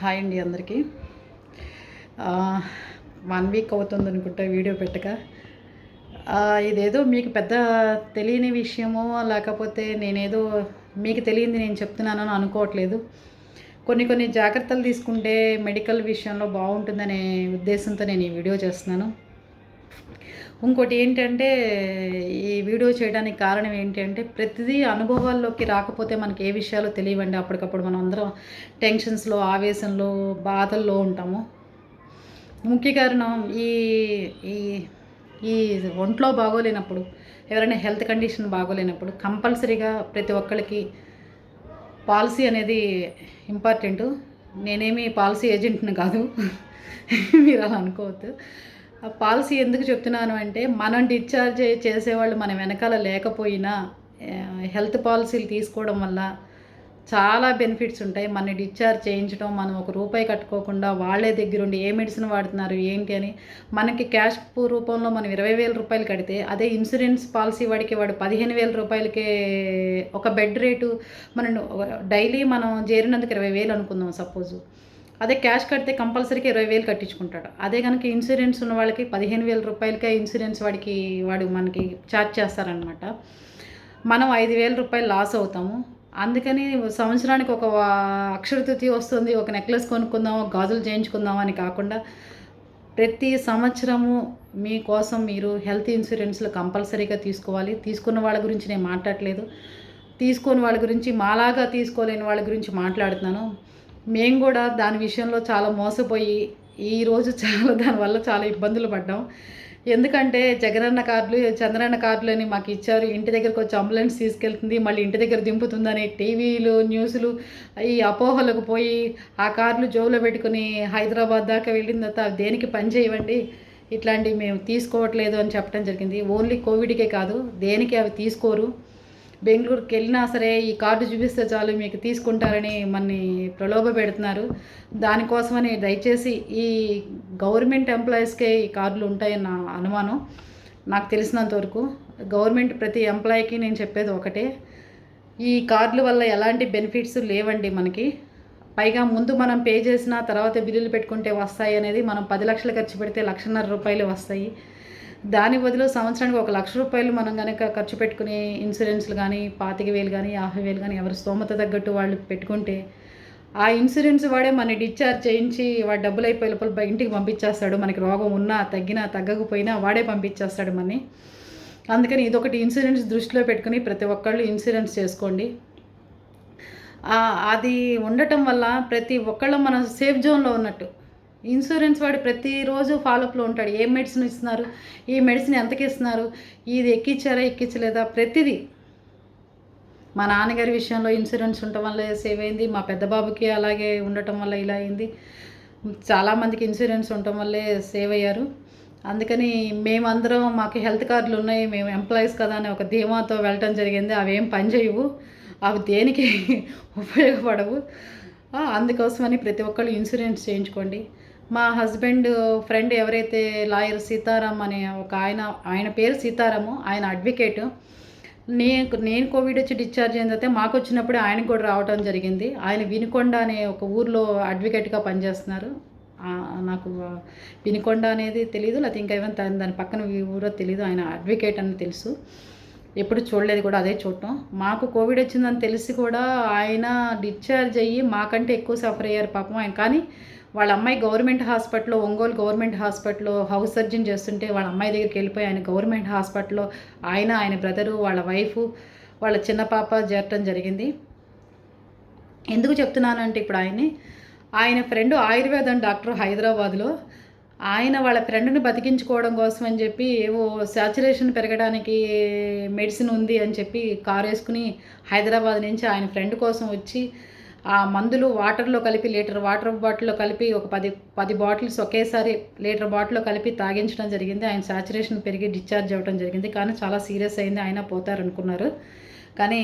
Hi అండి అందరికీ. 1 week అవుతుంది అనుకుంటా వీడియో పెట్టక. ఇదేదో మీకు పెద్ద తెలియని విషయమో లేకపోతే నేనేదో మీకు తెలియంది నేను చెప్తున్నానని అనుకోవట్లేదు. కొన్ని జాగ్రత్తలు తీసుకుంటే మెడికల్ విషయంలో బాగుంటుందనే ఉద్దేశంతో నేను ఈ వీడియో చేస్తున్నాను. ఇంకోటి ఏంటంటే ఈ వీడియో చేయడానికి కారణం ఏంటంటే ప్రతిదీ అనుభవాల్లోకి రాకపోతే మనకి ఏ విషయాలు తెలియవండి. అప్పటికప్పుడు మనం అందరం టెన్షన్స్లో, ఆవేశంలో, బాధల్లో ఉంటాము. ముఖ్య కారణం ఈ ఈ ఈ ఒంట్లో బాగోలేనప్పుడు, ఎవరైనా హెల్త్ కండిషన్ బాగోలేనప్పుడు కంపల్సరీగా ప్రతి ఒక్కరికి పాలసీ అనేది ఇంపార్టెంటు. నేనేమి పాలసీ ఏజెంట్ని కాదు, మీరు అలా అనుకోవద్దు. ఆ పాలసీ ఎందుకు చెప్తున్నాను అంటే, మనం డిశ్చార్జ్ చేసేవాళ్ళు మన వెనకాల లేకపోయినా హెల్త్ పాలసీలు తీసుకోవడం వల్ల చాలా బెనిఫిట్స్ ఉంటాయి. మనని డిశ్చార్జ్ చేయించడం, మనం ఒక రూపాయి కట్టుకోకుండా వాళ్ళే దగ్గరుండి ఏ మెడిసిన్ వాడుతున్నారు ఏంటి అని మనకి క్యాష్ రూపంలో మనం 20,000 రూపాయలు కడితే, అదే ఇన్సూరెన్స్ పాలసీ వాడికి వాడు 15,000 రూపాయలకే ఒక బెడ్ రేటు మనం డైలీ మనం చేరినందుకు 20,000 అనుకుందాం సపోజు. అదే క్యాష్ కడితే కంపల్సరీగా 20,000 కట్టించుకుంటాడు. అదే కనుక ఇన్సూరెన్స్ ఉన్న వాళ్ళకి 15,000 రూపాయలకే ఇన్సూరెన్స్ వాడు మనకి ఛార్జ్ చేస్తారనమాట. మనం 5,000 రూపాయలు లాస్ అవుతాము. అందుకని సంవత్సరానికి ఒక అక్షయ తృతీయ వస్తుంది, ఒక నెక్లెస్ కొనుక్కుందాం, గాజులు చేయించుకుందాం అని కాకుండా ప్రతి సంవత్సరము మీకోసం మీరు హెల్త్ ఇన్సూరెన్స్లు కంపల్సరీగా తీసుకోవాలి. తీసుకున్న వాళ్ళ గురించి నేను మాట్లాడట్లేదు, తీసుకుని వాళ్ళ గురించి మాలాగా తీసుకోలేని వాళ్ళ గురించి మాట్లాడుతున్నాను. మేము కూడా దాని విషయంలో చాలా మోసపోయి ఈరోజు దానివల్ల చాలా ఇబ్బందులు పడ్డాం. ఎందుకంటే జగనన్న కార్డులు, చంద్రన్న కార్డులు అని మాకు ఇచ్చారు. ఇంటి దగ్గరకు వచ్చి అంబులెన్స్ తీసుకెళ్తుంది, మళ్ళీ ఇంటి దగ్గర దింపుతుందని టీవీలు, న్యూస్లు ఈ అపోహలకు పోయి ఆ కార్డులు జోబులో పెట్టుకుని హైదరాబాద్ దాకా వెళ్ళిన తర్వాత అవి దేనికి పని చేయవండి, ఇట్లాంటివి మేము తీసుకోవట్లేదు అని చెప్పడం జరిగింది. ఓన్లీ కోవిడ్కే కాదు, దేనికి అవి తీసుకోరు. బెంగళూరుకి వెళ్ళినా సరే ఈ కార్డు చూపిస్తే చాలు మీకు తీసుకుంటారని మనని ప్రలోభ పెడుతున్నారు. దానికోసమని దయచేసి ఈ గవర్నమెంట్ ఎంప్లాయీస్కే ఈ కార్డులు ఉంటాయని నా అనుమానం. నాకు తెలిసినంతవరకు గవర్నమెంట్ ప్రతి ఎంప్లాయీకి నేను చెప్పేది ఒకటే, ఈ కార్డుల వల్ల ఎలాంటి బెనిఫిట్స్ లేవండి మనకి. పైగా ముందు మనం పే చేసిన తర్వాత బిల్లులు పెట్టుకుంటే వస్తాయి అనేది, మనం 10 లక్షలు ఖర్చు పెడితే 1,50,000 రూపాయలు వస్తాయి. దాని బదులు సంవత్సరానికి 1,00,000 రూపాయలు మనం కనుక ఖర్చు పెట్టుకుని ఇన్సూరెన్స్లు కానీ 25,000 కానీ 50,000 కానీ ఎవరి స్తోమత తగ్గట్టు వాళ్ళు పెట్టుకుంటే, ఆ ఇన్సూరెన్స్ వాడే మన డిశ్చార్జ్ చేయించి వాడు డబ్బులు అయిపోయి లోపల ఇంటికి పంపించేస్తాడు. మనకి రోగం ఉన్నా తగ్గినా తగ్గకపోయినా వాడే పంపించేస్తాడు మనని. అందుకని ఇదొకటి ఇన్సూరెన్స్ దృష్టిలో పెట్టుకుని ప్రతి ఒక్కళ్ళు ఇన్సూరెన్స్ చేసుకోండి. అది ఉండటం వల్ల ప్రతి ఒక్కళ్ళు మనం సేఫ్ జోన్లో ఉన్నట్టు. ఇన్సూరెన్స్ వాడు ప్రతిరోజు ఫాలోఅప్లో ఉంటాడు. ఏ మెడిసిన్ ఇస్తున్నారు, ఈ మెడిసిన్ ఎంతకి ఇస్తున్నారు, ఇది ఎక్కించారా ఎక్కించలేదా ప్రతిదీ. మా నాన్నగారి విషయంలో ఇన్సూరెన్స్ ఉండటం వల్ల సేవ్ అయింది, మా పెద్ద బాబుకి అలాగే ఉండటం వల్ల ఇలా అయింది. చాలామందికి ఇన్సూరెన్స్ ఉండటం వల్లే సేవ్ అయ్యారు. అందుకని మేమందరం మాకు హెల్త్ కార్డులు ఉన్నాయి, మేము ఎంప్లాయీస్ కదా అని ఒక ధీమాతో వెళ్ళటం జరిగింది. అవి ఏం పని చేయవు, అవి దేనికి ఉపయోగపడవు. అందుకోసమని ప్రతి ఒక్కళ్ళు ఇన్సూరెన్స్ చేయించుకోండి. మా హస్బెండ్ ఫ్రెండ్ ఎవరైతే లాయర్ సీతారాం అనే ఒక ఆయన పేరు సీతారాము, ఆయన అడ్వకేటు. నేను కోవిడ్ వచ్చి డిశ్చార్జ్ అయిన తర్వాత మాకు వచ్చినప్పుడు ఆయనకు కూడా రావడం జరిగింది. ఆయన వినుకొండ అనే ఒక ఊర్లో అడ్వకేట్గా పనిచేస్తున్నారు. నాకు వినుకొండ అనేది తెలీదు, లేకపోతే ఇంకా ఏమైనా దాని పక్కన ఊరో తెలీదు. ఆయన అడ్వకేట్ అని తెలుసు, ఎప్పుడు చూడలేదు కూడా, అదే చూడటం. మాకు కోవిడ్ వచ్చిందని తెలిసి కూడా ఆయన డిశ్చార్జ్ అయ్యి మాకంటే ఎక్కువ సఫర్ అయ్యారు పాపం ఆయన. కానీ వాళ్ళ అమ్మాయి గవర్నమెంట్ హాస్పిటల్లో, ఒంగోలు గవర్నమెంట్ హాస్పిటల్లో హౌస్ సర్జన్ చేస్తుంటే వాళ్ళ అమ్మాయి దగ్గరికి వెళ్ళిపోయి ఆయన గవర్నమెంట్ హాస్పిటల్లో ఆయన బ్రదరు, వాళ్ళ వైఫు, వాళ్ళ చిన్న పాప చేరటం జరిగింది. ఎందుకు చెప్తున్నానంటే ఇప్పుడు ఆయన ఫ్రెండ్ ఆయుర్వేదం డాక్టర్ హైదరాబాద్లో, ఆయన వాళ్ళ ఫ్రెండ్ని బతికించుకోవడం కోసం అని చెప్పి ఏవో శాచురేషన్ పెరగడానికి మెడిసిన్ ఉంది అని చెప్పి కారు వేసుకుని హైదరాబాద్ నుంచి ఆయన ఫ్రెండ్ కోసం వచ్చి ఆ మందులు వాటర్లో కలిపి, లీటర్ వాటర్ బాటిల్లో కలిపి ఒక 10 బాటిల్స్ ఒకేసారి లీటర్ బాటిల్లో కలిపి తాగించడం జరిగింది. ఆయన శాచురేషన్ పెరిగి డిశ్చార్జ్ అవ్వడం జరిగింది. కానీ చాలా సీరియస్ అయింది, ఆయన పోతారనుకున్నారు. కానీ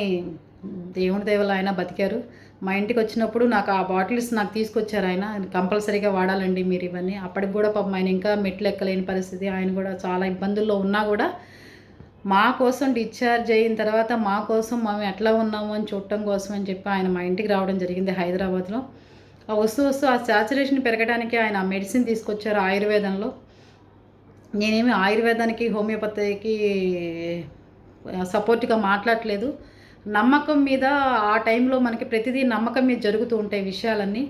దేవుని దయ వల్ల ఆయన బతికారు. మా ఇంటికి వచ్చినప్పుడు నాకు ఆ బాటిల్స్ నాకు తీసుకొచ్చారు. ఆయన కంపల్సరీగా వాడాలండి మీరు ఇవన్నీ. అప్పటికి కూడా పాపం ఆయన ఇంకా మెట్లు ఎక్కలేని పరిస్థితి, ఆయన కూడా చాలా ఇబ్బందుల్లో ఉన్నా కూడా మా కోసం డిశ్చార్జ్ అయిన తర్వాత మా కోసం మేము ఎట్లా ఉన్నాము అని చూడటం కోసం అని చెప్పి ఆయన మా ఇంటికి రావడం జరిగింది హైదరాబాద్లో. ఆ వస్తూ వస్తూ ఆ సాచురేషన్ పెరగడానికి ఆయన మెడిసిన్ తీసుకొచ్చారు ఆయుర్వేదంలో. నేనేమి ఆయుర్వేదానికి, హోమియోపతికి సపోర్ట్‌గా మాట్లాడట్లేదు. నమ్మకం మీద ఆ టైంలో మనకి ప్రతిదీ నమ్మకం మీద జరుగుతూ ఉంటాయి విషయాలన్నీ.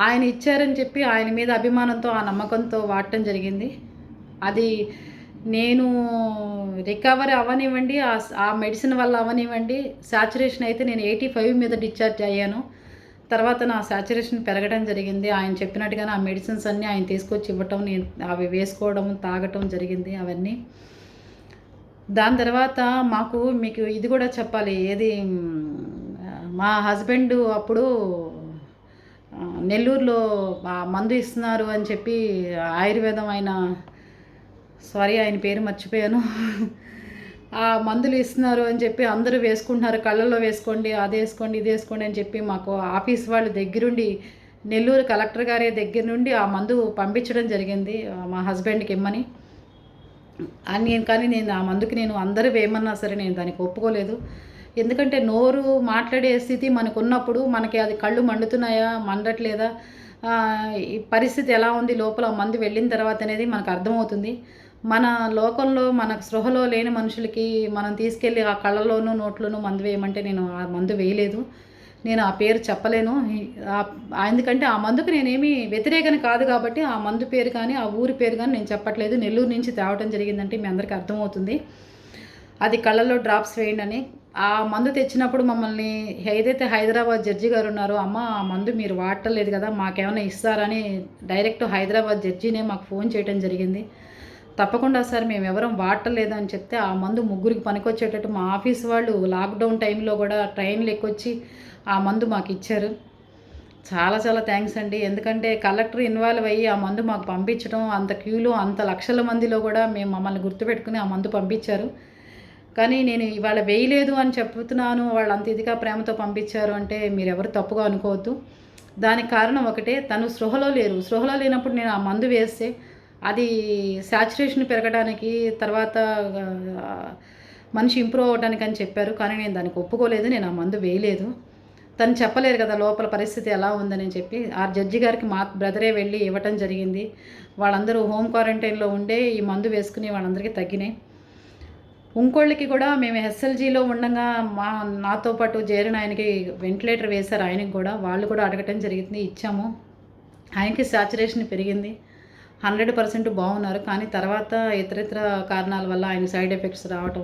ఆయన ఇచ్చారని చెప్పి ఆయన మీద అభిమానంతో, ఆ నమ్మకంతో వాడటం జరిగింది. అది నేను రికవరీ అవ్వనివ్వండి, ఆ మెడిసిన్ వల్ల అవ్వనివ్వండి, సాచురేషన్ అయితే నేను 85 మీద డిశ్చార్జ్ అయ్యాను. తర్వాత నా సాచురేషన్ పెరగడం జరిగింది. ఆయన చెప్పినట్టుగానే ఆ మెడిసిన్స్ అన్నీ ఆయన తీసుకొచ్చి ఇవ్వటం, నేను అవి వేసుకోవడం, తాగటం జరిగింది అవన్నీ. దాని తర్వాత మీకు ఇది కూడా చెప్పాలి. మా హస్బెండ్ అప్పుడు నెల్లూరులో మందు ఇస్తున్నారు అని చెప్పి ఆయుర్వేదం ఆయన పేరు మర్చిపోయాను. ఆ మందులు ఇస్తున్నారు అని చెప్పి అందరూ వేసుకుంటున్నారు. కళ్ళల్లో వేసుకోండి, అది వేసుకోండి, ఇది వేసుకోండి అని చెప్పి మాకు ఆఫీస్ వాళ్ళు దగ్గరుండి, నెల్లూరు కలెక్టర్ గారి దగ్గర నుండి ఆ మందు పంపించడం జరిగింది మా హస్బెండ్కి ఇమ్మని. కానీ నేను ఆ మందుకి అందరూ వేయమన్నా సరే నేను దానికి ఒప్పుకోలేదు. ఎందుకంటే నోరు మాట్లాడే స్థితి మనకున్నప్పుడు మనకి అది కళ్ళు మండుతున్నాయా, మండట్లేదా, ఈ పరిస్థితి ఎలా ఉంది లోపల మందు వెళ్ళిన తర్వాత అనేది మనకు అర్థమవుతుంది. మన లోకంలో మనకు స్పృహలో లేని మనుషులకి మనం తీసుకెళ్ళి ఆ కళ్ళలోనూ నోట్లోనూ మందు వేయమంటే నేను ఆ మందు వేయలేదు. నేను ఆ పేరు చెప్పలేను. ఎందుకంటే ఆ మందుకు నేనేమి వ్యతిరేకని కాదు కాబట్టి ఆ మందు పేరు కానీ ఆ ఊరి పేరు కానీ నేను చెప్పట్లేదు. నెల్లూరు నుంచి తేవటం జరిగిందంటే మీ అందరికీ అర్థమవుతుంది. అది కళ్ళల్లో డ్రాప్స్ వేయండి అని. ఆ మందు తెచ్చినప్పుడు మమ్మల్ని ఏదైతే హైదరాబాద్ జడ్జి గారు ఉన్నారో, అమ్మ ఆ మందు మీరు వాడటలేదు కదా, మాకేమైనా ఇస్తారని డైరెక్ట్ హైదరాబాద్ జడ్జినే మాకు ఫోన్ చేయడం జరిగింది. తప్పకుండా సార్ మేము ఎవరం వాడటలేదు అని చెప్తే ఆ మందు ముగ్గురికి పనికొచ్చేటట్టు మా ఆఫీస్ వాళ్ళు లాక్డౌన్ టైంలో కూడా ట్రైన్లు ఎక్కొచ్చి ఆ మందు మాకు ఇచ్చారు. చాలా చాలా థ్యాంక్స్ అండి. ఎందుకంటే కలెక్టర్ ఇన్వాల్వ్ అయ్యి ఆ మందు మాకు పంపించడం, అంత క్యూలో అంత లక్షల మందిలో కూడా మమ్మల్ని గుర్తుపెట్టుకుని ఆ మందు పంపించారు. కానీ నేను ఇవాళ వేయలేదు అని చెప్తున్నాను, వాళ్ళు అంత ఇదిగా ప్రేమతో పంపించారు అంటే మీరెవరు తప్పుగా అనుకోవద్దు. దానికి కారణం ఒకటే, తను స్పృహలో లేరు. స్పృహలో లేనప్పుడు నేను ఆ మందు వేస్తే అది సాచురేషన్ పెరగడానికి, తర్వాత మనిషి ఇంప్రూవ్ అవ్వడానికి అని చెప్పారు. కానీ నేను దానికి ఒప్పుకోలేదు. నేను ఆ మందు వేయలేదు. తను చెప్పలేరు కదా లోపల పరిస్థితి ఎలా ఉందని చెప్పి. ఆ జడ్జి గారికి మా బ్రదరే వెళ్ళి ఇవ్వటం జరిగింది. వాళ్ళందరూ హోమ్ క్వారంటైన్లో ఉండే ఈ మందు వేసుకుని వాళ్ళందరికీ తగ్గినాయి. ఇంకోళ్ళకి కూడా మేము ఎస్ఎల్జీలో ఉండగా నాతో పాటు చేరిన ఆయనకి వెంటిలేటర్ వేశారు. ఆయనకి కూడా వాళ్ళు కూడా అడగటం జరిగింది, ఇచ్చాము. ఆయనకి సాచురేషన్ పెరిగింది, 100% బాగున్నారు. కానీ తర్వాత ఇతరితర కారణాల వల్ల ఆయన సైడ్ ఎఫెక్ట్స్ రావటం,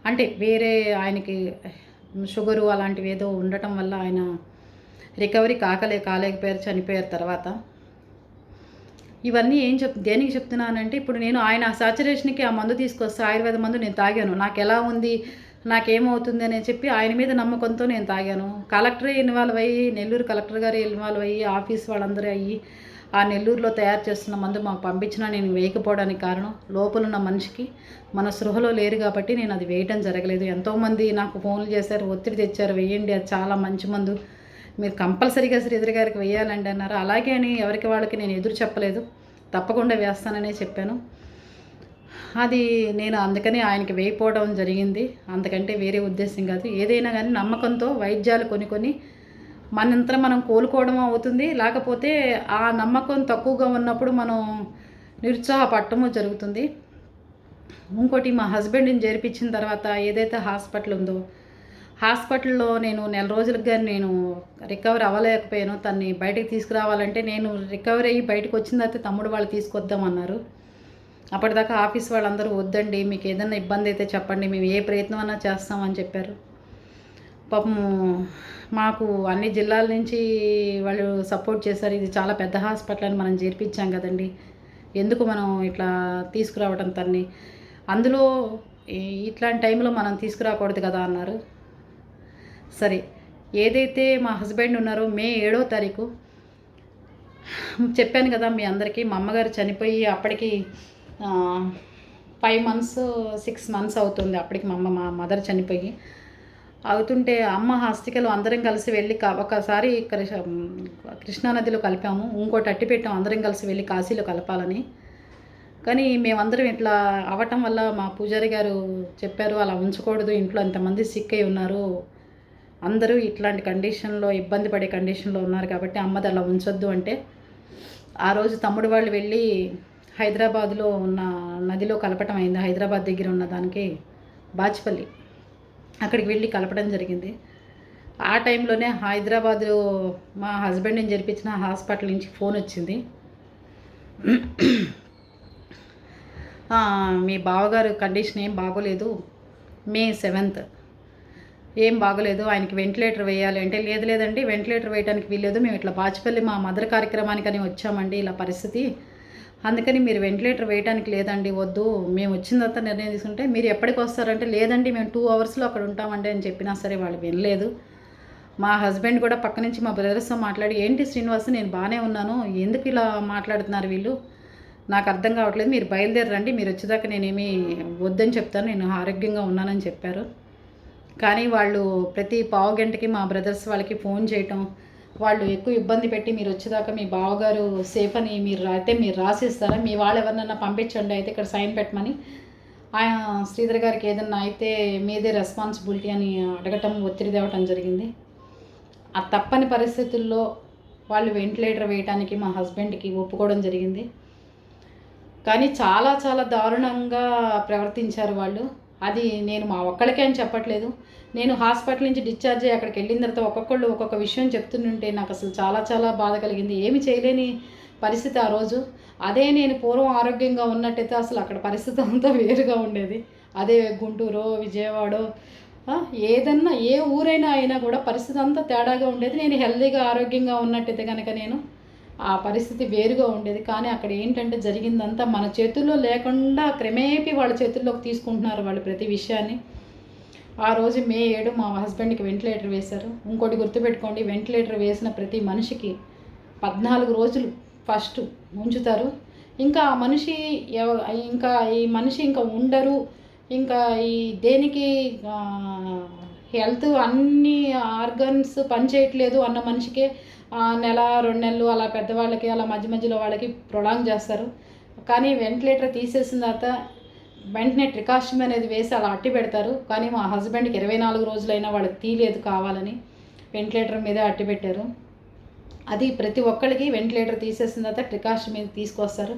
అంటే వేరే ఆయనకి షుగరు అలాంటివి ఏదో ఉండటం వల్ల ఆయన రికవరీ కాలేకపోయారు, చనిపోయారు తర్వాత. ఇవన్నీ దేనికి చెప్తున్నానంటే, ఇప్పుడు నేను ఆయన సాచురేషన్కి ఆ మందు తీసుకొస్తే ఆయుర్వేద మందు నేను తాగాను. నాకు ఎలా ఉంది, నాకేమవుతుంది అని చెప్పి ఆయన మీద నమ్మకంతో నేను తాగాను. కలెక్టరే ఇన్వాల్వ్ అయ్యి, నెల్లూరు కలెక్టర్ గారు ఇన్వాల్వ్ అయ్యి, ఆఫీస్ వాళ్ళందరూ అయ్యి ఆ నెల్లూరులో తయారు చేస్తున్న మందు మాకు పంపించినా నేను వేయకపోవడానికి కారణం, లోపలున్న మనిషికి మన సృహలో లేరు కాబట్టి నేను అది వేయటం జరగలేదు. ఎంతోమంది నాకు ఫోన్లు చేశారు, ఒత్తిడి తెచ్చారు, వేయండి అది చాలా మంచి మందు, మీరు కంపల్సరీగా శ్రీధర్ గారికి వేయాలండి అన్నారు. అలాగే అని ఎవరికి వాళ్ళకి నేను ఎదురు చెప్పలేదు, తప్పకుండా వేస్తాననే చెప్పాను. అది నేను అందుకని ఆయనకి వేయకపోవడం జరిగింది, అంతకంటే వేరే ఉద్దేశం కాదు. ఏదైనా కానీ నమ్మకంతో వైద్యాలు కొన్ని మనంతా మనం కోలుకోవడం అవుతుంది. లేకపోతే ఆ నమ్మకం తక్కువగా ఉన్నప్పుడు మనం నిరుత్సాహపడటము జరుగుతుంది. ఇంకోటి, మా హస్బెండ్ని చేర్పించిన తర్వాత ఏదైతే హాస్పిటల్ ఉందో, హాస్పిటల్లో నేను నెల రోజులకు కానీ నేను రికవర్ అవ్వలేకపోయాను. తన్ని బయటకు తీసుకురావాలంటే నేను రికవరీ అయ్యి బయటకు వచ్చిన తర్వాత తమ్ముడు వాళ్ళు తీసుకొద్దామన్నారు. అప్పటిదాకా ఆఫీస్ వాళ్ళందరూ వద్దండి, మీకు ఏదైనా ఇబ్బంది అయితే చెప్పండి, మేము ఏ ప్రయత్నం అన్నా చేస్తామని చెప్పారు. పాపం మాకు అన్ని జిల్లాల నుంచి వాళ్ళు సపోర్ట్ చేశారు. ఇది చాలా పెద్ద హాస్పిటల్ అని మనం చేర్పించాం కదండి, ఎందుకు మనం ఇట్లా తీసుకురావడం తన్ని, అందులో ఇట్లాంటి టైంలో మనం తీసుకురాకూడదు కదా అన్నారు. సరే, ఏదైతే మా హస్బెండ్ ఉన్నారో మే 7వ తారీఖు చెప్పాను కదా మీ అందరికీ, మా అమ్మగారు చనిపోయి అప్పటికి 5 months 6 months అవుతుంది. అప్పటికి మా మదర్ చనిపోయి అవుతుంటే అమ్మ హస్తికలు అందరం కలిసి వెళ్ళి ఒకసారి కృష్ణానదిలో కలిపాము, ఇంకోటి అట్టి పెట్టాం అందరం కలిసి వెళ్ళి కాశీలో కలపాలని. కానీ మేమందరం ఇట్లా అవ్వటం వల్ల మా పూజారి గారు చెప్పారు, అలా ఉంచకూడదు, ఇంట్లో ఎంతమంది సిక్ అయి ఉన్నారు, అందరూ ఇట్లాంటి కండిషన్లో ఇబ్బంది పడే కండిషన్లో ఉన్నారు కాబట్టి అమ్మది అలా ఉంచొద్దు అంటే ఆ రోజు తమ్ముడు వాళ్ళు వెళ్ళి హైదరాబాద్లో ఉన్న నదిలో కలపటం అయింది. హైదరాబాద్ దగ్గర ఉన్న దానికి బాచ్పల్లి అక్కడికి వెళ్ళి కలపడం జరిగింది. ఆ టైంలోనే హైదరాబాద్ మా హస్బెండ్ని జరిపించిన హాస్పిటల్ నుంచి ఫోన్ వచ్చింది. మీ బావగారు కండిషన్ ఏం బాగోలేదు, మే 7th ఏం బాగోలేదు, ఆయనకి వెంటిలేటర్ వేయాలి అంటే లేదండి వెంటిలేటర్ వేయడానికి వీల్లేదు, మేము ఇట్లా బాచ్పల్లి మా మదర్ కార్యక్రమానికని వచ్చామండి, ఇలా పరిస్థితి, అందుకని మీరు వెంటిలేటర్ వేయడానికి లేదండి, వద్దు, మేము వచ్చిన తర్వాత నిర్ణయం తీసుకుంటే మీరు ఎప్పటికి వస్తారంటే లేదండి మేము 2 hours అక్కడ ఉంటామండి అని చెప్పినా సరే వాళ్ళు వినలేదు. మా హస్బెండ్ కూడా పక్క నుంచి మా బ్రదర్స్తో మాట్లాడి ఏంటి శ్రీనివాస్ నేను బాగానే ఉన్నాను, ఎందుకు ఇలా మాట్లాడుతున్నారు వీళ్ళు, నాకు అర్థం కావట్లేదు, మీరు బయలుదేరండి, మీరు వచ్చేదాకా నేనేమి వద్దని చెప్తాను, నేను ఆరోగ్యంగా ఉన్నానని చెప్పారు. కానీ వాళ్ళు ప్రతి పావు గంటకి మా బ్రదర్స్ వాళ్ళకి ఫోన్ చేయటం, వాళ్ళు ఎక్కువ ఇబ్బంది పెట్టి మీరు వచ్చేదాకా మీ బావగారు సేఫ్ అని మీరు రాసిస్తారా, మీ వాళ్ళు ఎవరినైనా పంపించండి అయితే ఇక్కడ సైన్ పెట్టమని ఆయన శ్రీధర్ గారికి ఏదన్నా అయితే మీదే రెస్పాన్సిబిలిటీ అని అడగటం, ఒత్తిడి తేవటం జరిగింది. ఆ తప్పని పరిస్థితుల్లో వాళ్ళు వెంటిలేటర్ వేయడానికి మా హస్బెండ్కి ఒప్పుకోవడం జరిగింది. కానీ చాలా చాలా దారుణంగా ప్రవర్తించారు వాళ్ళు. అది నేను మా ఒక్కళ్ళకే అని చెప్పట్లేదు, నేను హాస్పిటల్ నుంచి డిశ్చార్జ్ అయ్యి అక్కడికి వెళ్ళిన తర్వాత ఒక్కొక్కళ్ళు ఒక్కొక్క విషయం చెప్తుంటే నాకు అసలు చాలా చాలా బాధ కలిగింది. ఏమి చేయలేని పరిస్థితి ఆ రోజు. అదే నేను పూర్వం ఆరోగ్యంగా ఉన్నట్టయితే అసలు అక్కడ పరిస్థితి అంతా వేరుగా ఉండేది. అదే గుంటూరో విజయవాడో ఏదన్నా ఏ ఊరైనా అయినా కూడా పరిస్థితి అంతా తేడాగా ఉండేది. నేను హెల్తీగా ఆరోగ్యంగా ఉన్నట్టయితే కనుక నేను ఆ పరిస్థితి వేరుగా ఉండేది. కానీ అక్కడ ఏంటంటే జరిగిందంతా మన చేతుల్లో లేకుండా క్రమేపీ వాళ్ళ చేతుల్లోకి తీసుకుంటున్నారు వాళ్ళు ప్రతి విషయాన్ని. ఆ రోజు మే 7 మా హస్బెండ్కి వెంటిలేటర్ వేశారు. ఇంకోటి గుర్తుపెట్టుకోండి, వెంటిలేటర్ వేసిన ప్రతి మనిషికి 14 రోజులు ఫస్ట్ ఉంచుతారు. ఇంకా ఆ మనిషి ఇంకా ఈ మనిషి ఇంకా ఉండరు, ఇంకా ఈ దేనికి హెల్త్ అన్ని ఆర్గన్స్ పనిచేయట్లేదు అన్న మనిషికే నెల 2 నెలలు అలా పెద్దవాళ్ళకి అలా మధ్య మధ్యలో వాళ్ళకి ప్రొలాంగ్ చేస్తారు. కానీ వెంటిలేటర్ తీసేసిన తర్వాత వెంటనే ట్రికాస్టమీ అనేది వేసి అలా అట్టి పెడతారు. కానీ మా హస్బెండ్కి 24 రోజులైనా వాళ్ళకి తీయలేదు, కావాలని వెంటిలేటర్ మీదే అట్టి పెట్టారు. అది ప్రతి ఒక్కరికి వెంటిలేటర్ తీసేసిన తర్వాత ట్రికాస్టమీ తీసుకొస్తారు.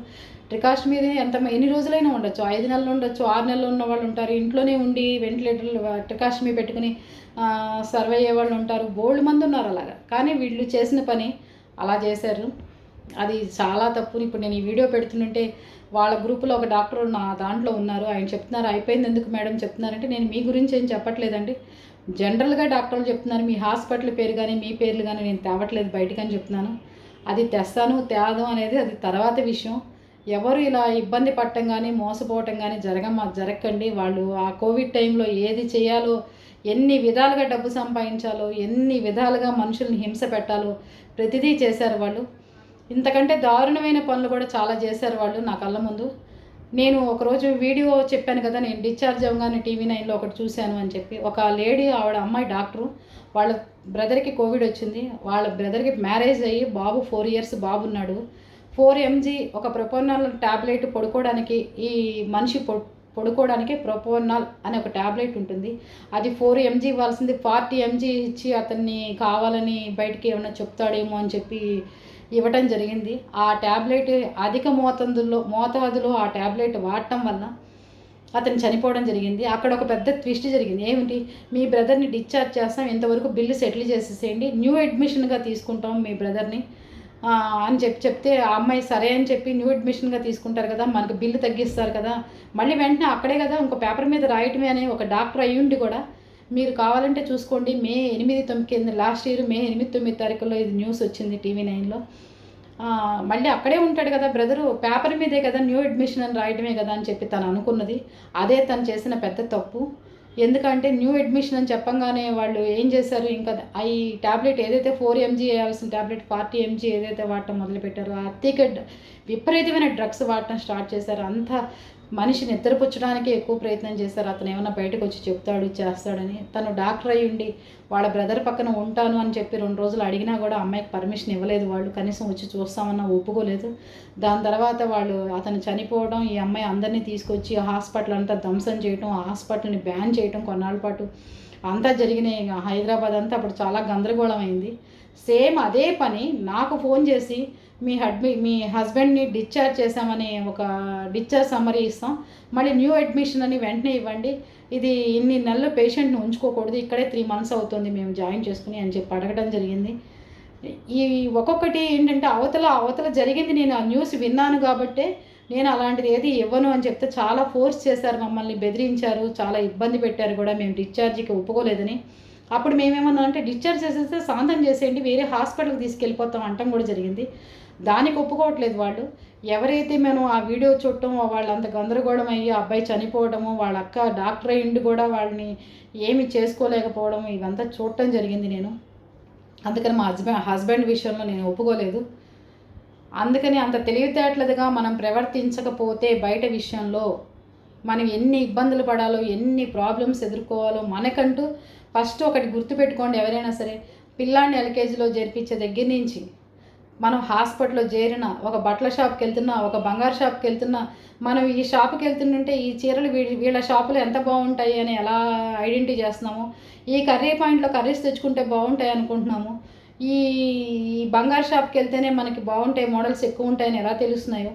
ట్రికాస్టమీ ఎన్ని రోజులైనా ఉండొచ్చు, 5 నెలలు ఉండొచ్చు, 6 నెలలు ఉన్న వాళ్ళు ఉంటారు, ఇంట్లోనే ఉండి వెంటిలేటర్లు ట్రికాస్టమీ పెట్టుకుని సర్వే అయ్యే వాళ్ళు ఉంటారు, బోల్డ్ మంది ఉన్నారు అలాగా. కానీ వీళ్ళు చేసిన పని అలా చేశారు, అది చాలా తప్పు. ఇప్పుడు నేను ఈ వీడియో పెడుతుంటే వాళ్ళ గ్రూపులో ఒక డాక్టర్ నా దాంట్లో ఉన్నారు, ఆయన చెప్తున్నారు అయిపోయింది ఎందుకు మేడం చెప్తున్నారంటే నేను మీ గురించి ఏం చెప్పట్లేదండి, జనరల్గా డాక్టర్లు చెప్తున్నారు, మీ హాస్పిటల్ పేరు కానీ మీ పేర్లు కానీ నేను తేవట్లేదు బయటకని చెప్తున్నాను. అది తెస్తాను తేదు అనేది అది తర్వాత విషయం. ఎవరు ఇలా ఇబ్బంది పడటం కానీ మోసపోవటం కానీ జరగకండి. వాళ్ళు ఆ కోవిడ్ టైంలో ఏది చేయాలో, ఎన్ని విధాలుగా డబ్బు సంపాదించాలో, ఎన్ని విధాలుగా మనుషుల్ని హింస పెట్టాలో ప్రతిదీ చేశారు వాళ్ళు. ఇంతకంటే దారుణమైన పనులు కూడా చాలా చేశారు వాళ్ళు నా కళ్ళ ముందు. నేను ఒకరోజు వీడియో చెప్పాను కదా, నేను డిశ్చార్జ్ అవ్వగానే TV9లో ఒకటి చూశాను అని చెప్పి. ఒక లేడీ, ఆవిడ అమ్మాయి డాక్టరు, వాళ్ళ బ్రదర్కి కోవిడ్ వచ్చింది, వాళ్ళ బ్రదర్కి మ్యారేజ్ అయ్యి బాబు 4 years బాబు ఉన్నాడు. 4 mg ఒక ప్రొపోనాల్ ట్యాబ్లెట్ పడుకోవడానికి, ఈ మనిషి పడుకోవడానికి ప్రొపోనాల్ అనే ఒక ట్యాబ్లెట్ ఉంటుంది, అది 4 mg ఇవ్వాల్సింది 40 mg ఇచ్చి అతన్ని కావాలని బయటికి ఏమైనా చెప్తాడేమో అని చెప్పి ఇవ్వటం జరిగింది. ఆ ట్యాబ్లెట్ అధిక మోతాదులో ఆ ట్యాబ్లెట్ వాడటం వల్ల అతను చనిపోవడం జరిగింది. అక్కడ ఒక పెద్ద ట్విస్ట్ జరిగింది. ఏమిటి, మీ బ్రదర్ని డిశ్చార్జ్ చేస్తాం, ఇంతవరకు బిల్లు సెటిల్ చేసేసేయండి, న్యూ అడ్మిషన్గా తీసుకుంటాం మీ బ్రదర్ని అని చెప్తే ఆ అమ్మాయి సరే అని చెప్పి న్యూ అడ్మిషన్గా తీసుకుంటారు కదా, మనకు బిల్లు తగ్గిస్తారు కదా, మళ్ళీ వెంటనే అక్కడే కదా ఇంకో పేపర్ మీద రాయటమే అనే ఒక డాక్టర్ అయ్యుండి కూడా మీరు కావాలంటే చూసుకోండి, మే 8-9 లాస్ట్ ఇయర్ మే 8-9 తారీఖుల్లో ఇది న్యూస్ వచ్చింది TV9లో. మళ్ళీ అక్కడే ఉంటాడు కదా బ్రదరు, పేపర్ మీదే కదా న్యూ అడ్మిషన్ అని రాయటమే కదా అని చెప్పి తను అనుకున్నది. అదే తను చేసిన పెద్ద తప్పు. ఎందుకంటే న్యూ అడ్మిషన్ అని చెప్పంగానే వాళ్ళు ఏం చేశారు, ఇంకా ఈ ట్యాబ్లెట్ ఏదైతే 4 mg వేయాల్సిన ట్యాబ్లెట్ 40 mg ఏదైతే వాడటం మొదలుపెట్టారో అతిగా విపరీతమైన డ్రగ్స్ వాడటం స్టార్ట్ చేశారు. అంతా మనిషి నిద్రపుచ్చడానికి ఎక్కువ ప్రయత్నం చేశారు. అతను ఏమన్నా బయటకు వచ్చి చెప్తాడు చేస్తాడని. తను డాక్టర్ అయ్యి ఉండి వాళ్ళ బ్రదర్ పక్కన ఉంటాను అని చెప్పి 2 రోజులు అడిగినా కూడా అమ్మాయికి పర్మిషన్ ఇవ్వలేదు వాళ్ళు, కనీసం వచ్చి చూస్తామన్నా ఒప్పుకోలేదు. దాని తర్వాత వాళ్ళు అతను చనిపోవడం, ఈ అమ్మాయి అందరినీ తీసుకొచ్చి హాస్పిటల్ అంతా ధ్వంసం చేయడం, హాస్పిటల్ని బ్యాన్ చేయడం కొన్నాళ్ళ పాటు. అంతా జరిగినాయి. హైదరాబాద్ అంతా అప్పుడు చాలా గందరగోళం అయింది. సేమ్ అదే పని నాకు ఫోన్ చేసి మీ హస్బెండ్ని డిశ్చార్జ్ చేసామని ఒక డిశ్చార్జ్ సమ్మరీ ఇస్తాం, మళ్ళీ న్యూ అడ్మిషన్ అని వెంటనే ఇవ్వండి, ఇది ఇన్ని నెలలు పేషెంట్ని ఉంచుకోకూడదు, ఇక్కడే 3 months అవుతుంది మేము జాయిన్ చేసుకుని అని చెప్పి అడగడం జరిగింది. ఈ ఒక్కొక్కటి ఏంటంటే అవతల జరిగింది, నేను ఆ న్యూస్ విన్నాను కాబట్టే నేను అలాంటిది ఏది ఇవ్వను అని చెప్తే చాలా ఫోర్స్ చేశారు, మమ్మల్ని బెదిరించారు, చాలా ఇబ్బంది పెట్టారు కూడా. మేము డిశ్చార్జ్కి ఒప్పుకోలేదని. అప్పుడు మేమేమన్నా అంటే డిశ్చార్జ్ చేసేస్తే శాంతం చేసేయండి, వేరే హాస్పిటల్కి తీసుకెళ్ళిపోతాం అంటాం కూడా జరిగింది. దానికి ఒప్పుకోవట్లేదు వాళ్ళు. ఎవరైతే మేము ఆ వీడియో చూడటం, వాళ్ళంత గందరగోళం అయ్యి అబ్బాయి చనిపోవడము, వాళ్ళ అక్క డాక్టర్ అయ్యిండి కూడా వాళ్ళని ఏమి చేసుకోలేకపోవడం, ఇవంతా చూడటం జరిగింది నేను. అందుకని మా హస్బెండ్ విషయంలో నేను ఒప్పుకోలేదు. అందుకని అంత తెలివితేటలుగా మనం ప్రవర్తించకపోతే బయట విషయంలో మనం ఎన్ని ఇబ్బందులు పడాలో, ఎన్ని ప్రాబ్లమ్స్ ఎదుర్కోవాలో మనకంటూ ఫస్ట్ ఒకటి గుర్తుపెట్టుకోండి. ఎవరైనా సరే పిల్లాన్ని ఎల్కేజీలో చేర్పించే దగ్గర నుంచి మనం హాస్పిటల్లో చేరిన, ఒక బట్టల షాప్కి వెళ్తున్నా, ఒక బంగారు షాప్కి వెళ్తున్నా, మనం ఈ షాప్కి వెళ్తుంటే ఈ చీరలు వీళ్ళ షాపులో ఎంత బాగుంటాయి అని ఎలా ఐడెంటిఫై చేస్తున్నాము, ఈ కర్రీ పాయింట్లో కర్రీస్ తెచ్చుకుంటే బాగుంటాయి అనుకుంటున్నాము, ఈ బంగారు షాప్కి వెళ్తేనే మనకి బాగుంటాయి, మోడల్స్ ఎక్కువ ఉంటాయని ఎలా తెలుస్తున్నాయో,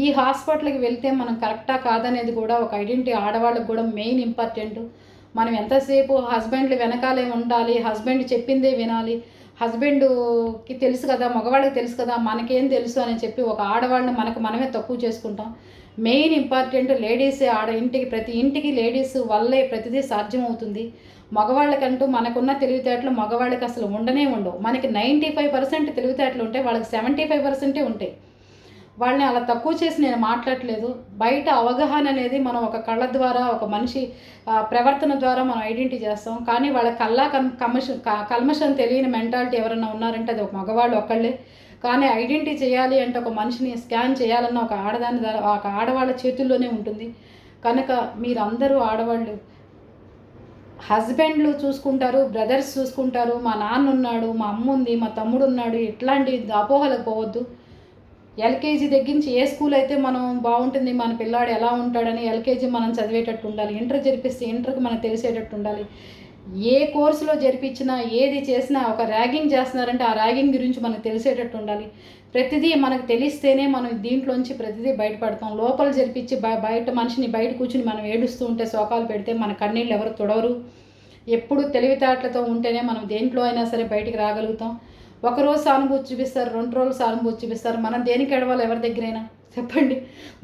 ఈ హాస్పిటల్కి వెళ్తే మనం కరెక్టా కాదనేది కూడా ఒక ఐడెంటిటీ ఆడవాళ్ళకి కూడా మెయిన్ ఇంపార్టెంట్. మనం ఎంతసేపు హస్బెండ్లు వెనకాలే ఉండాలి, హస్బెండ్ చెప్పిందే వినాలి, హస్బెండ్కి తెలుసు కదా, మగవాళ్ళకి తెలుసు కదా, మనకేం తెలుసు అని చెప్పి ఒక ఆడవాళ్ళని మనమే తక్కువ చేసుకుంటాం. మెయిన్ ఇంపార్టెంట్ లేడీసే. ప్రతి ఇంటికి లేడీస్ వల్లే ప్రతిదీ సాధ్యమవుతుంది. మగవాళ్ళకంటూ మనకున్న తెలివితేటలు మగవాళ్ళకి అసలు ఉండవు. మనకి 95% తెలివితేటలు ఉంటాయి, వాళ్ళకి 75% ఉంటాయి. వాళ్ళని అలా తక్కువ చేసి నేను మాట్లాడట్లేదు. బయట అవగాహన అనేది మనం ఒక కళ్ళ ద్వారా, ఒక మనిషి ప్రవర్తన ద్వారా మనం ఐడెంటిఫై చేస్తాం. కానీ వాళ్ళ కల్మషం తెలియని మెంటాలిటీ ఎవరైనా ఉన్నారంటే అది ఒక మగవాళ్ళు ఒక్కళ్ళే. కానీ ఐడెంటిఫై చేయాలి అంటే ఒక మనిషిని స్కాన్ చేయాలన్న ఒక ఆడవాళ్ళ చేతుల్లోనే ఉంటుంది. కనుక మీరందరూ ఆడవాళ్ళు హస్బెండ్లు చూసుకుంటారు, బ్రదర్స్ చూసుకుంటారు, మా నాన్న ఉన్నాడు, మా అమ్మ ఉంది, మా తమ్ముడు ఉన్నాడు, ఇట్లాంటి అపోహలకు పోవద్దు. ఎల్కేజీ దగ్గర నుంచి ఏ స్కూల్ అయితే మనం బాగుంటుంది, మన పిల్లాడు ఎలా ఉంటాడని ఎల్కేజీ మనం చదివేటట్టు ఉండాలి, ఇంటర్ జరిపిస్తే ఇంటర్కి మనకు తెలిసేటట్టు ఉండాలి. ఏ కోర్సులో జరిపించినా, ఏది చేసినా ఒక ర్యాగింగ్ చేస్తున్నారంటే ఆ ర్యాగింగ్ గురించి మనకు తెలిసేటట్టు ఉండాలి. ప్రతిదీ మనకు తెలిస్తేనే మనం దీంట్లోంచి ప్రతిదీ బయటపడతాం. లోపల జరిపించి బయట మనిషిని బయట కూర్చుని మనం ఏడుస్తూ ఉంటే, శోకాలు పెడితే మన కన్నీళ్ళు ఎవరు తుడవరు. ఎప్పుడు తెలివితేటలతో ఉంటేనే మనం దేంట్లో అయినా సరే బయటికి రాగలుగుతాం. ఒకరోజు సానుభూతి చూపిస్తారు, 2 రోజులు సానుభూతి చూపిస్తారు. మనం దేనికి ఏడవాలి? ఎవరి దగ్గరైనా చెప్పండి.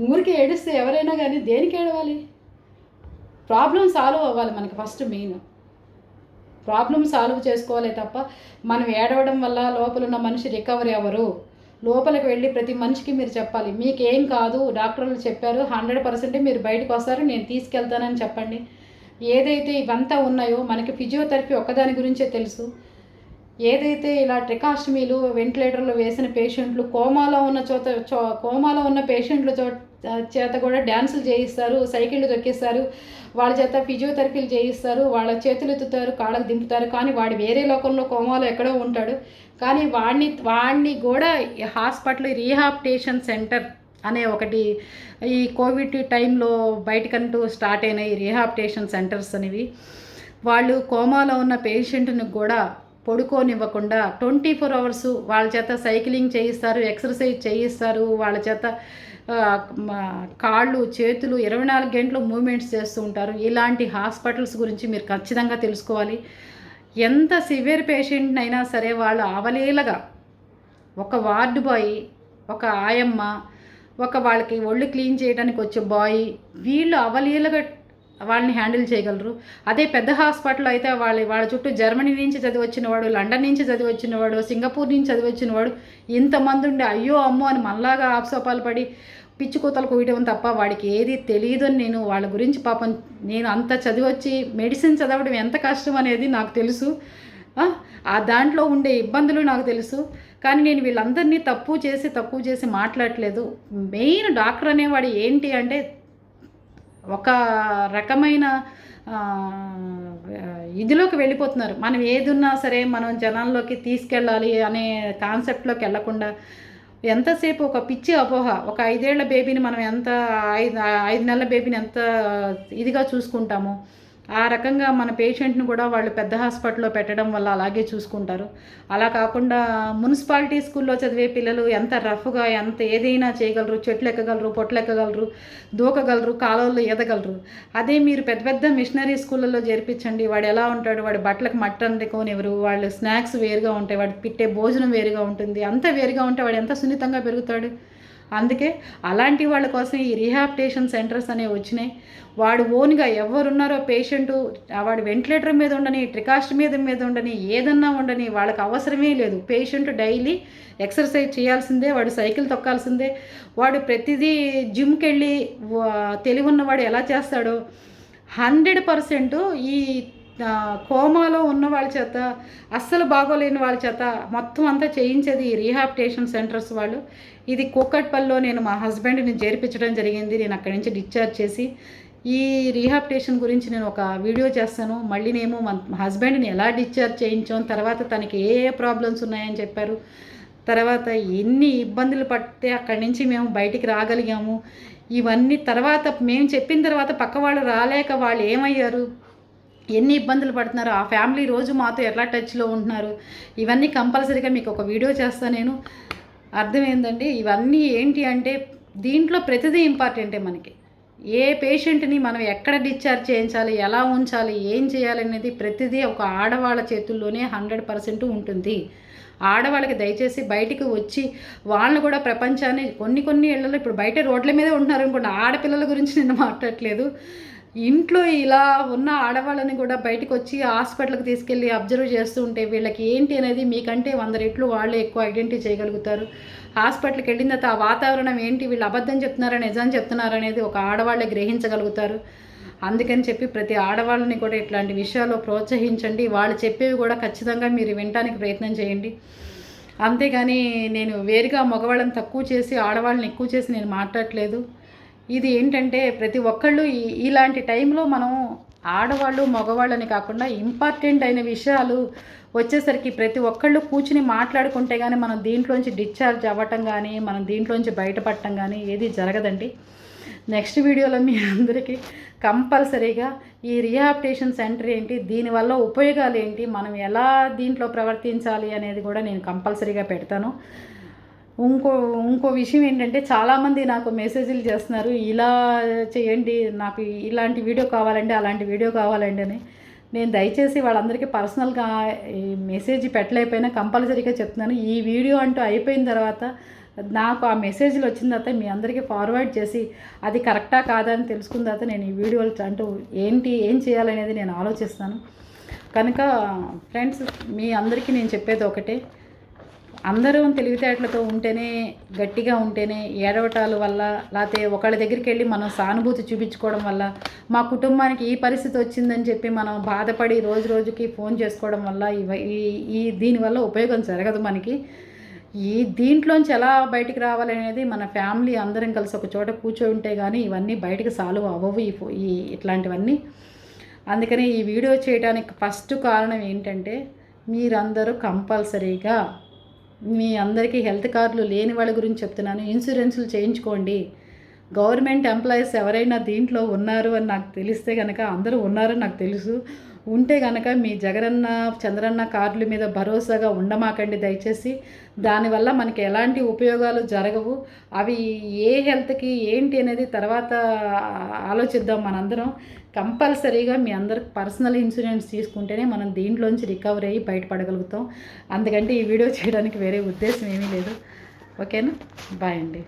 ఊరికి ఏడిస్తే ఎవరైనా కానీ దేనికి ఏడవాలి? ప్రాబ్లం సాల్వ్ అవ్వాలి. మనకి ఫస్ట్ మెయిన్ ప్రాబ్లం సాల్వ్ చేసుకోవాలి తప్ప మనం ఏడవడం వల్ల లోపల ఉన్న మనిషి రికవరీ అవ్వరు. లోపలికి వెళ్ళి ప్రతి మనిషికి మీరు చెప్పాలి, మీకేం కాదు, డాక్టర్లు చెప్పారు, 100% మీరు బయటకు వస్తారు, నేను తీసుకెళ్తానని చెప్పండి. ఏదైతే ఇవంతా ఉన్నాయో మనకి ఫిజియోథెరపీ ఒక్కదాని గురించే తెలుసు. ఏదైతే ఇలా ట్రికాస్టమీలు, వెంటిలేటర్లు వేసిన పేషెంట్లు, కోమాలో ఉన్న పేషెంట్ల చేత కూడా డ్యాన్సులు చేయిస్తారు, సైకిళ్ళు తొక్కిస్తారు, వాళ్ళ చేత ఫిజియోథెరపీలు చేయిస్తారు, వాళ్ళ చేతులు ఎత్తుతారు, కాళ్ళకు దింపుతారు. కానీ వాడు వేరే లోకంలో కోమాలో ఎక్కడో ఉంటాడు. కానీ వాడిని కూడా హాస్పిటల్ రీహాబిలిటేషన్ సెంటర్ అనే ఒకటి ఈ కోవిడ్ టైంలో బయటకంటూ స్టార్ట్ అయిన ఈ రీహాబిలిటేషన్ సెంటర్స్ అనేవి, వాళ్ళు కోమాలో ఉన్న పేషెంట్ని కూడా పడుకోనివ్వకుండా 24 hours వాళ్ళ చేత సైక్లింగ్ చేయిస్తారు, ఎక్సర్సైజ్ చేయిస్తారు, వాళ్ళ చేత కాళ్ళు చేతులు 24 గంటలు మూమెంట్స్ చేస్తూ ఉంటారు. ఇలాంటి హాస్పిటల్స్ గురించి మీరు ఖచ్చితంగా తెలుసుకోవాలి. ఎంత సివియర్ పేషెంట్ని అయినా సరే వాళ్ళు అవలీలగా ఒక వార్డు బాయ్, ఒక ఆయమ్మ, వాళ్ళకి ఒళ్ళు క్లీన్ చేయడానికి వచ్చే బాయ్, వీళ్ళు అవలీలగా వాళ్ళని హ్యాండిల్ చేయగలరు. అదే పెద్ద హాస్పిటల్ అయితే వాళ్ళ చుట్టూ జర్మనీ నుంచి చదివి వచ్చినవాడు, లండన్ నుంచి చదివి వచ్చినవాడు, సింగపూర్ నుంచి చదివి వచ్చినవాడు ఇంతమంది ఉండి అయ్యో అమ్మో అని మళ్ళాగా ఆప్సోపాలు పడి పిచ్చి కూతలు కూయడం తప్ప వాడికి ఏది తెలియదు అని నేను వాళ్ళ గురించి పాపం నేను అంత చదివొచ్చి మెడిసిన్ చదవడం ఎంత కష్టం అనేది నాకు తెలుసు. ఆ దాంట్లో ఉండే ఇబ్బందులు నాకు తెలుసు. కానీ నేను వీళ్ళందరినీ తక్కువ చేసి మాట్లాడట్లేదు. మెయిన్ డాక్టర్ అనేవాడు ఏంటి అంటే ఒక రకమైన ఇదిలోకి వెళ్ళిపోతున్నారు. మనం ఏదున్నా సరే మనం జనాల్లోకి తీసుకెళ్ళాలి అనే కాన్సెప్ట్లోకి వెళ్ళకుండా ఎంతసేపు ఒక పిచ్చి అపోహ, ఒక 5 ఏళ్ల బేబీని మనం ఎంత 5 నెలల బేబీని ఎంత ఇదిగా చూసుకుంటామో, ఆ రకంగా మన పేషెంట్ని కూడా వాళ్ళు పెద్ద హాస్పిటల్లో పెట్టడం వల్ల అలాగే చూసుకుంటారు. అలా కాకుండా మున్సిపాలిటీ స్కూల్లో చదివే పిల్లలు ఎంత రఫ్గా ఎంత ఏదైనా చేయగలరు, చెట్లు ఎక్కగలరు, పొట్లు ఎక్కగలరు, దూకగలరు, కాలువల్లో ఈదగలరు. అదే మీరు పెద్ద పెద్ద మిషనరీ స్కూళ్ళల్లో చేర్పించండి, వాడు ఎలా ఉంటాడు, వాడి బట్టలకు మట్టి అంటుకోనివ్వరు, వాళ్ళు స్నాక్స్ వేరుగా ఉంటాయి, వాడు పెట్టే భోజనం వేరుగా ఉంటుంది, అంత వేరుగా ఉంటే వాడు ఎంత సున్నితంగా పెరుగుతాడు. అందుకే అలాంటి వాళ్ళ కోసం ఈ రీహాబిలిటేషన్ సెంటర్స్ అనేవి వచ్చినాయి. వాడు ఓన్గా ఎవరున్నారో పేషెంటు వాడు వెంటిలేటర్ మీద ఉండని, ట్రికాస్ట్ మీద ఉండని, ఏదన్నా ఉండని, వాళ్ళకి అవసరమే లేదు. పేషెంట్ డైలీ ఎక్సర్సైజ్ చేయాల్సిందే, వాడు సైకిల్ తొక్కాల్సిందే, వాడు ప్రతిదీ జిమ్కి వెళ్ళి తెలివి ఉన్నవాడు ఎలా చేస్తాడో 100% ఈ కోమాలో ఉన్న వాళ్ళ చేత, అస్సలు బాగోలేని వాళ్ళ చేత మొత్తం అంతా చేయించేది ఈ రీహాబిలిటేషన్ సెంటర్స్ వాళ్ళు. ఇది కూకట్పల్లిలో నేను మా హస్బెండ్ని చేర్పించడం జరిగింది. నేను అక్కడి నుంచి డిశ్చార్జ్ చేసి ఈ రీహాబిలిటేషన్ గురించి నేను ఒక వీడియో చేస్తాను. మళ్ళీ నేను మా హస్బెండ్ని ఎలా డిశ్చార్జ్ చేయించాం, తర్వాత తనకి ఏ ఏ ప్రాబ్లమ్స్ ఉన్నాయని చెప్పారు, తర్వాత ఎన్ని ఇబ్బందులు పడితే అక్కడి నుంచి మేము బయటికి రాగలిగాము, ఇవన్నీ తర్వాత మేము చెప్పిన తర్వాత పక్క వాళ్ళు రాలేక వాళ్ళు ఏమయ్యారు, ఎన్ని ఇబ్బందులు పడుతున్నారు, ఆ ఫ్యామిలీ రోజు మాతో ఎట్లా టచ్లో ఉంటున్నారు, ఇవన్నీ కంపల్సరీగా మీకు ఒక వీడియో చేస్తాను నేను. అర్థమైందండి. ఇవన్నీ ఏంటి అంటే దీంట్లో ప్రతిదీ ఇంపార్టెంటే మనకి. ఏ పేషెంట్ని మనం ఎక్కడ డిశ్చార్జ్ చేయించాలి, ఎలా ఉంచాలి, ఏం చేయాలనేది ప్రతిదీ ఒక ఆడవాళ్ళ చేతుల్లోనే 100% ఉంటుంది. ఆడవాళ్ళకి దయచేసి బయటికి వచ్చి వాళ్ళని కూడా ప్రపంచాన్ని కొన్ని ఇళ్లలో ఇప్పుడు బయట రోడ్ల మీదే ఉంటున్నారు అనుకోండి, ఆడపిల్లల గురించి నేను మాట్లాడట్లేదు. ఇంట్లో ఇలా ఉన్న ఆడవాళ్ళని కూడా బయటకు వచ్చి హాస్పిటల్కి తీసుకెళ్ళి అబ్జర్వ్ చేస్తూ ఉంటే వీళ్ళకి ఏంటి అనేది మీకంటే 100 రెట్లు వాళ్ళే ఎక్కువ ఐడెంటిఫై చేయగలుగుతారు. హాస్పిటల్కి వెళ్ళిన తర్వాత ఆ వాతావరణం ఏంటి, వీళ్ళు అబద్ధం చెప్తున్నారా నిజం చెప్తున్నారా అనేది ఒక ఆడవాళ్ళే గ్రహించగలుగుతారు. అందుకని చెప్పి ప్రతి ఆడవాళ్ళని కూడా ఇట్లాంటి విషయాల్లో ప్రోత్సహించండి. వాళ్ళు చెప్పేవి కూడా ఖచ్చితంగా మీరు వినడానికి ప్రయత్నం చేయండి. అంతేగాని నేను వేరుగా మగవాళ్ళని తక్కువ చేసి ఆడవాళ్ళని ఎక్కువ చేసి నేను మాట్లాడట్లేదు. ఇది ఏంటంటే ప్రతి ఒక్కళ్ళు ఇలాంటి టైంలో మనం ఆడవాళ్ళు మగవాళ్ళని కాకుండా ఇంపార్టెంట్ అయిన విషయాలు వచ్చేసరికి ప్రతి ఒక్కళ్ళు కూర్చుని మాట్లాడుకుంటే కానీ మనం దీంట్లోంచి డిశ్చార్జ్ అవ్వటం కానీ మనం దీంట్లోంచి బయటపడటం కానీ ఏది జరగదండి. నెక్స్ట్ వీడియోలో మీ అందరికీ కంపల్సరీగా ఈ రీహాబిలిటేషన్ సెంటర్ ఏంటి, దీనివల్ల ఉపయోగాలు ఏంటి, మనం ఎలా దీంట్లో ప్రవర్తించాలి అనేది కూడా నేను కంపల్సరీగా పెడతాను. ఇంకో విషయం ఏంటంటే చాలామంది నాకు మెసేజ్లు చేస్తున్నారు, ఇలా చేయండి, నాకు ఇలాంటి వీడియో కావాలండి, అలాంటి వీడియో కావాలండి అని. నేను దయచేసి వాళ్ళందరికీ పర్సనల్గా ఈ మెసేజ్ పెట్టలేకపోయినా కంపల్సరీగా చెప్తున్నాను. ఈ వీడియో అంటూ అయిపోయిన తర్వాత నాకు ఆ మెసేజ్లు వచ్చిన తర్వాత మీ అందరికీ ఫార్వర్డ్ చేసి అది కరెక్టా కాదా అని తెలుసుకున్న తర్వాత నేను ఈ వీడియోలు అంటూ ఏం చేయాలనేది నేను ఆలోచిస్తాను. కనుక ఫ్రెండ్స్, మీ అందరికీ నేను చెప్పేది ఒకటే, అందరూ తెలివితేటలతో ఉంటేనే, గట్టిగా ఉంటేనే, ఏడవటాల వల్ల లేకపోతే ఒకళ్ళ దగ్గరికి వెళ్ళి మనం సానుభూతి చూపించుకోవడం వల్ల, మా కుటుంబానికి ఈ పరిస్థితి వచ్చిందని చెప్పి మనం బాధపడి రోజుకి ఫోన్ చేసుకోవడం వల్ల దీనివల్ల ఉపయోగం జరగదు మనకి. దీంట్లోంచి ఎలా బయటికి రావాలనేది మన ఫ్యామిలీ అందరం కలిసి ఒక చోట కూర్చోంటే కానీ ఇవన్నీ బయటకు సాల్వ్ అవ్వవు ఇట్లాంటివన్నీ. అందుకని ఈ వీడియో చేయడానికి ఫస్ట్ కారణం ఏంటంటే మీరందరూ కంపల్సరీగా, మీ అందరికీ హెల్త్ కార్డులు లేని వాళ్ళ గురించి చెప్తున్నాను, ఇన్సూరెన్సులు చేయించుకోండి. గవర్నమెంట్ ఎంప్లాయీస్ ఎవరైనా దీంట్లో ఉన్నారు అని నాకు తెలిస్తే కనుక, అందరూ ఉన్నారని నాకు తెలుసు, ఉంటే కనుక మీ జగనన్న చంద్రన్న కార్డుల మీద భరోసాగా ఉండమాకండి దయచేసి. దానివల్ల మనకి ఎలాంటి ఉపయోగాలు జరగవు. అవి ఏ హెల్త్కి ఏంటి అనేది తర్వాత ఆలోచిద్దాం మనందరం. కంపల్సరీగా మీ అందరికి పర్సనల్ ఇన్సూరెన్స్ తీసుకుంటేనే మనం దీంట్లోంచి రికవర్ అయ్యి బయటపడగలుగుతాం. అందుకంటే ఈ వీడియో చేయడానికి వేరే ఉద్దేశం ఏమీ లేదు. ఓకేనా? బాయ్ అండి.